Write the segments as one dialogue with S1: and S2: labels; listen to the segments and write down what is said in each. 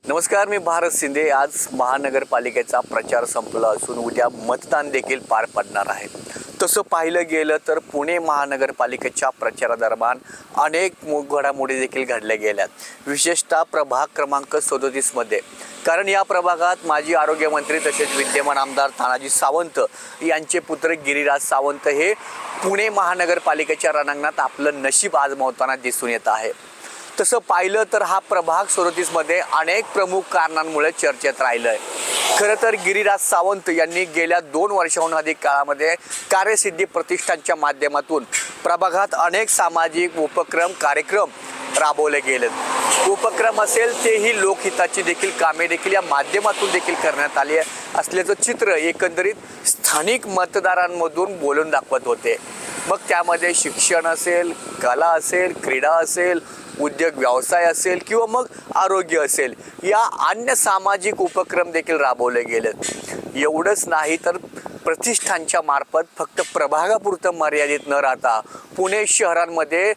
S1: नमस्कार, मी भारत शिंदे। आज महानगरपालिकेचा प्रचार संपला असून उद्या मतदान देखील पार पडणार आहे। तसं पाहिलं गेलं तर पुणे महानगरपालिकेच्या प्रचारादरम्यान अनेक घडामोडी देखील घडल्या गेल्यात, विशेषतः प्रभाग क्रमांक 37 मध्ये। कारण या प्रभागात माजी आरोग्यमंत्री तसेच विद्यमान आमदार तानाजी सावंत यांचे पुत्र गिरीराज सावंत हे पुणे महानगरपालिकेच्या रणांगणात आपलं नशीब आजमावताना दिसून येत आहे। तसं पाहिलं तर हा प्रभाग 37 मध्ये अनेक प्रमुख कारणांमुळे चर्चेत राहिलंय। खरं तर गिरीराज सावंत यांनी गेल्या 2 वर्षांहून अधिक काळामध्ये कार्यसिद्धी प्रतिष्ठानच्या माध्यमातून प्रभागात अनेक सामाजिक उपक्रम कार्यक्रम राबवले गेलेत। उपक्रम असेल तेही लोकहिताची देखील कामे देखील या माध्यमातून देखील करण्यात आली असल्याचं चित्र एकंदरीत स्थानिक मतदारांमधून बोलून दाखवत होते। मग त्यामध्ये शिक्षण असेल, कला असेल, क्रीडा असेल, उद्योग व्यवसाय असेल किंवा मग आरोग्य असेल, या अन्य सामाजिक उपक्रम देखील राबवले गेलेत। एवढंच नाही तर प्रतिष्ठानच्या मार्फत फक्त प्रभागापुरतं मर्यादित न राहता पुणे शहरांमध्ये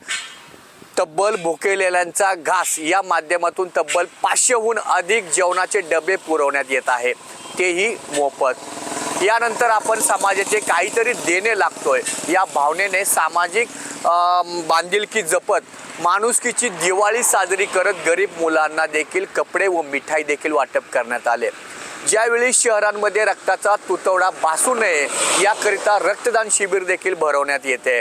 S1: तब्बल भुकेलेल्यांचा घास या माध्यमातून तब्बल 500हून अधिक जेवणाचे डबे पुरवण्यात येत आहे, तेही मोफत। यानंतर आपण समाजाचे काहीतरी देणे लागतोय या भावनेने सामाजिक बांधिलकी जपत माणुसकीची दिवाळी साजरी करत गरीब मुलांना देखील कपडे व मिठाई देखील वाटप करण्यात आले। ज्यावेळी शहरांमध्ये रक्ताचा तुटवडा भासू नये याकरिता रक्तदान शिबिर देखील भरवण्यात येते।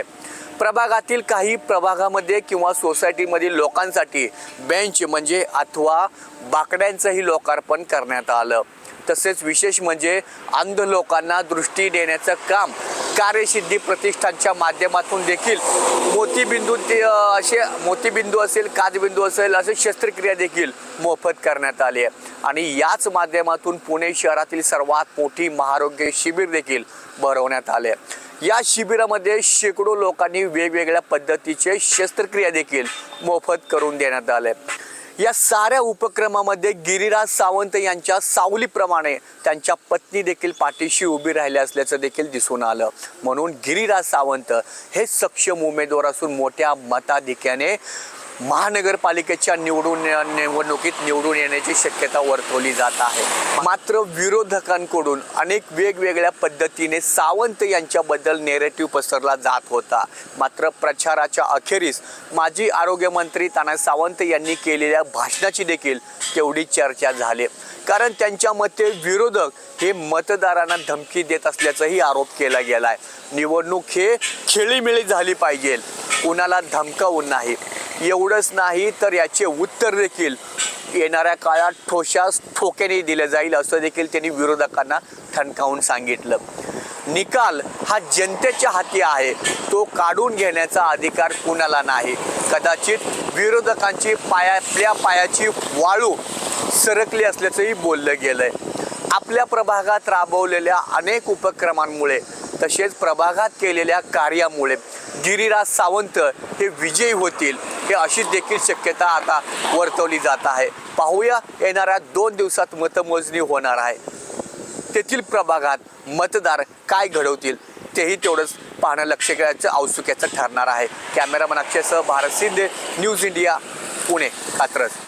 S1: प्रभागातील काही प्रभागामध्ये किंवा सोसायटीमधील लोकांसाठी बेंच म्हणजे अथवा बाकड्यांचंही लोकार्पण करण्यात आलं। तसेच विशेष म्हणजे अंध लोकांना दृष्टी देण्याचं काम कार्यसिद्धी प्रतिष्ठानच्या माध्यमातून देखील मोतीबिंदू असेल, काचबिंदू असेल असे शस्त्रक्रिया देखील मोफत करण्यात आली आहे। आणि याच माध्यमातून पुणे शहरातील सर्वात मोठी महाआरोग्य शिबिर देखील भरवण्यात आले। या शिबिरामध्ये शेकडो लोकांनी वेगवेगळ्या पद्धतीचे शस्त्रक्रिया देखील मोफत करून देण्यात आले। या साऱ्या उपक्रमामध्ये गिरीराज सावंत यांच्या सावलीप्रमाणे त्यांच्या पत्नी देखील पाठीशी उभी राहिल्या असल्याचं देखील दिसून आलं। म्हणून गिरीराज सावंत हे सक्षम उमेदवार असून मोठ्या मताधिक्याने महानगरपालिकेच्या निवडणुकीत निवडून येण्याची शक्यता वर्तवली जात आहे। मात्र विरोधकांकडून अनेक वेगवेगळ्या पद्धतीने सावंत यांच्याबद्दल नेरेटिव्ह पसरला जात होता। मात्र प्रचाराच्या अखेरीस माजी आरोग्यमंत्री तानाजी सावंत यांनी केलेल्या भाषणाची देखील तेवढी चर्चा झाली। कारण त्यांच्या मते विरोधक हे मतदारांना धमकी देत असल्याचाही आरोप केला गेला आहे। निवडणूक हे खेळीमेळी झाली पाहिजे, कुणाला धमकावून नाही। एवढंच नाही तर याचे उत्तर देखील येणाऱ्या काळात ठोक्याने दिले जाईल असं देखील त्यांनी विरोधकांना ठणकावून सांगितलं। निकाल हा जनतेच्या हाती आहे, तो काढून घेण्याचा अधिकार कुणाला नाही। कदाचित विरोधकांची आपल्या पायाची वाळू सरकली असल्याचंही बोललं गेलंय। आपल्या प्रभागात राबवलेल्या अनेक उपक्रमांमुळे तसेच प्रभागात केलेल्या कार्यामुळे गिरीराज सावंत हे विजयी होतील हे अशी देखील शक्यता आता वर्तवली जात आहे। पाहूया येणाऱ्या 2 दिवसात मतमोजणी होणार आहे, तेथील प्रभागात मतदार काय घडवतील तेही तेवढंच पाहणं लक्ष केल्याचं औत्सुक्याचं ठरणार आहे। कॅमेरामन अक्षयसह भारत शिंदे, न्यूज इंडिया, पुणे, कात्रज।